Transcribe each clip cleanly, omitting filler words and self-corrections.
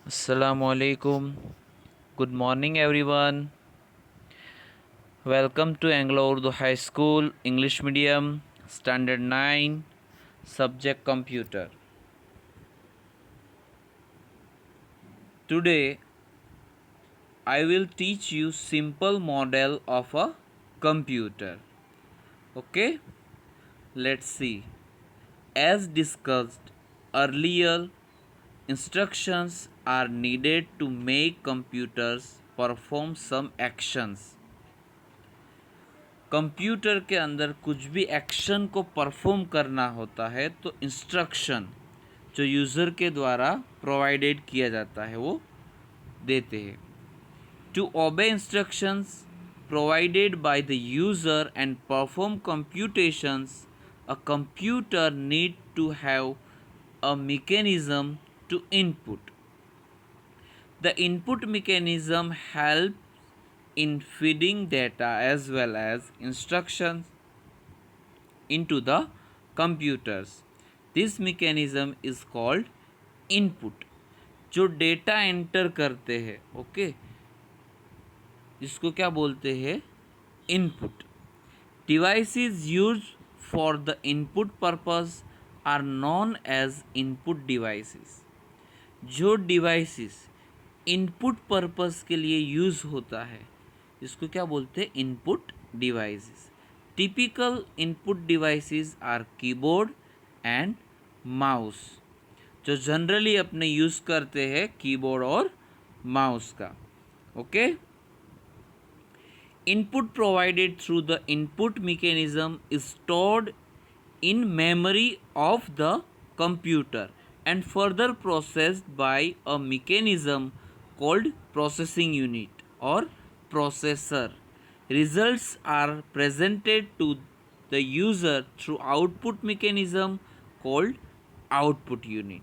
Assalamu alaikum. Good morning, everyone. Welcome to Anglo Urdu High School, English Medium, Standard 9, Subject Computer. Today, I will teach you simple model of a computer. Okay, let's see. As discussed earlier, instructions are needed to make computers perform some actions. Computer के अंदर कुछ भी action को perform करना होता है तो instruction जो यूज़र के द्वारा प्रोवाइडेड किया जाता है वो देते हैं. To obey instructions provided by the user and perform computations a computer need to have a mechanism to input. The input mechanism helps in feeding data as well as instructions into the computers. This mechanism is called input. जो data enter करते हैं okay इसको क्या बोलते हैं input. Devices use for the input purpose are known as input devices. जो devices input purpose के लिए यूज़ होता है इसको क्या बोलते हैं input devices. Typical input devices are keyboard and mouse. जो जनरली अपने यूज़ करते हैं कीबोर्ड और माउस का. Okay input provided through the input mechanism is stored in memory of the computer and further processed by a mechanism called processing unit or processor. Results are presented to the user through output mechanism called output unit.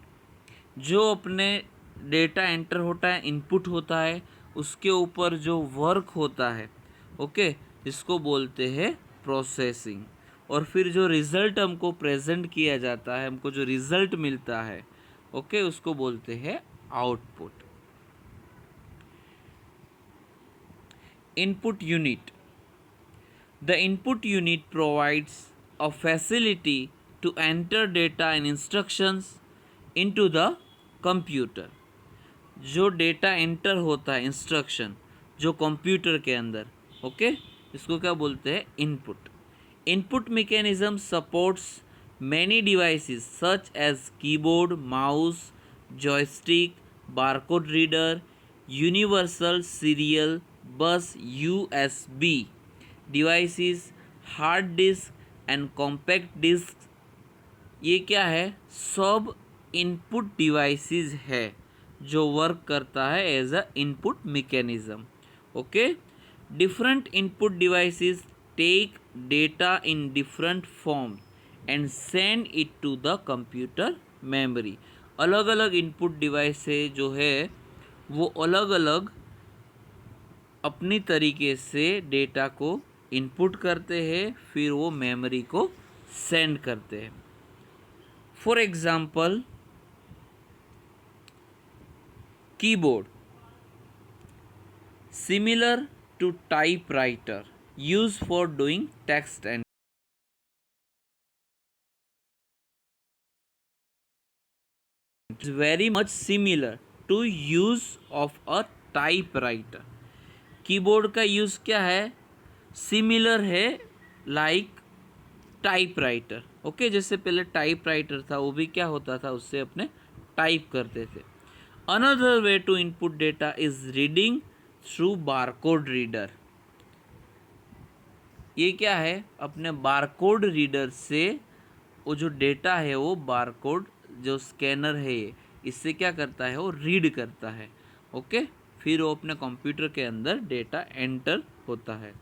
जो अपने data enter होता है input होता है उसके ऊपर जो work होता है ओके इसको बोलते हैं प्रोसेसिंग. और फिर जो रिज़ल्ट हमको प्रेजेंट किया जाता है हमको जो रिज़ल्ट मिलता है ओके उसको बोलते हैं output. Input unit. The input unit provides a facility to enter data and instructions into the computer. जो डेटा एंटर होता है इंस्ट्रक्शन जो कंप्यूटर के अंदर ओके इसको क्या बोलते हैं input. Input mechanism supports many devices such as keyboard, mouse, joystick, barcode reader, universal serial bus USB devices, hard disk and compact discs. ये क्या है सब इनपुट डिवाइसेस है जो वर्क करता है as a input mechanism. Okay different input devices take data in different forms and send it to the computer memory. अलग अलग इनपुट डिवाइस से जो है वो अलग अलग अपनी तरीके से डेटा को इनपुट करते हैं फिर वो मेमोरी को सेंड करते हैं. For example keyboard similar to typewriter used for doing text and it's very much similar to use of a typewriter. Keyboard का यूज़ क्या है सिमिलर है लाइक टाइपराइटर. ओके जैसे पहले टाइपराइटर था वो भी क्या होता था उससे अपने टाइप करते थे. Another way to input data is reading through barcode reader. ये क्या है अपने बारकोड रीडर से वो जो डेटा है वो बारकोड जो स्कैनर है इससे क्या करता है वो रीड करता है. ओके फिर वो अपने कंप्यूटर के अंदर डेटा एंटर होता है.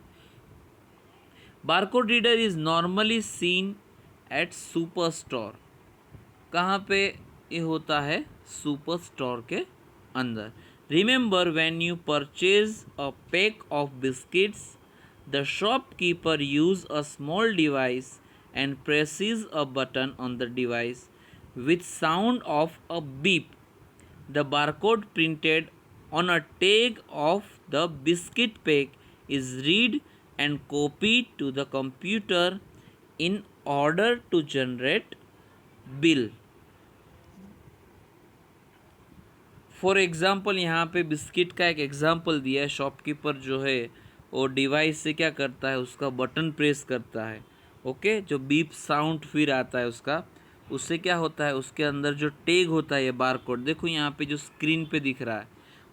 Barcode reader is normally seen at super store. कहाँ पे ये होता है सुपर स्टोर के अंदर. Remember when you purchase a pack of biscuits the shopkeeper uses a small device and presses a button on the device with sound of a beep The barcode printed on a tag of the biscuit pack is read and copied to the computer in order to generate bill. For example यहाँ पे biscuit का एक example दिया है। Shopkeeper जो है वो device से क्या करता है, उसका बटन प्रेस करता है, ओके, जो बीप साउंड फिर आता है उसका, उससे क्या होता है, उसके अंदर जो टैग होता है, ये बारकोड देखो यहाँ पे जो स्क्रीन पे दिख रहा है,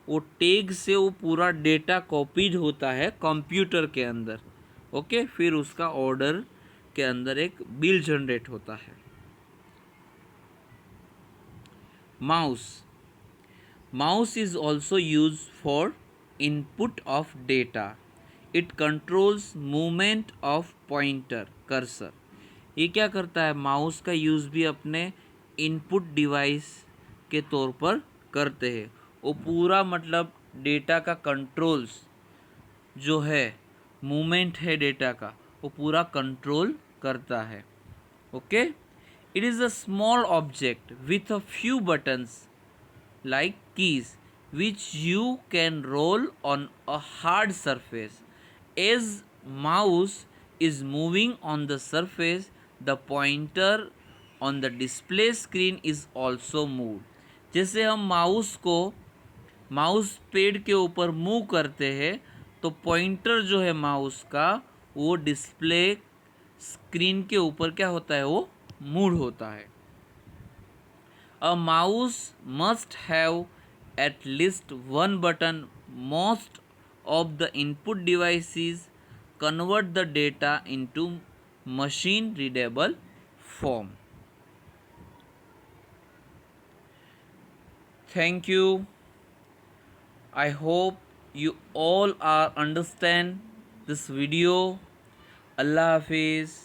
वो टैग से वो पूरा डेटा कॉपीड होता है कंप्यूटर के अंदर, ओके, फिर उसका ऑर्डर के अंदर एक बिल जनरेट होता है। Mouse is also used for input of data. It controls movement of pointer cursor. ये क्या करता है, माउस का यूज़ भी अपने इनपुट डिवाइस के तौर पर करते हैं। वो पूरा मतलब डेटा का कंट्रोल्स जो है, मूवमेंट है डेटा का, वो पूरा कंट्रोल करता है, okay. It is a small object with a few buttons like keys which you can roll on a hard surface. As mouse is moving on the surface, the pointer on the display screen is also moved. जैसे हम mouse को mouse pad के ऊपर move करते हैं तो pointer जो है माउस का वो डिस्प्ले स्क्रीन के ऊपर क्या होता है, वो मूव होता है। A mouse must have at least one button. Most of the input devices convert the data into machine readable form. Thank you. I hope you all are understand this video. Allah Hafiz.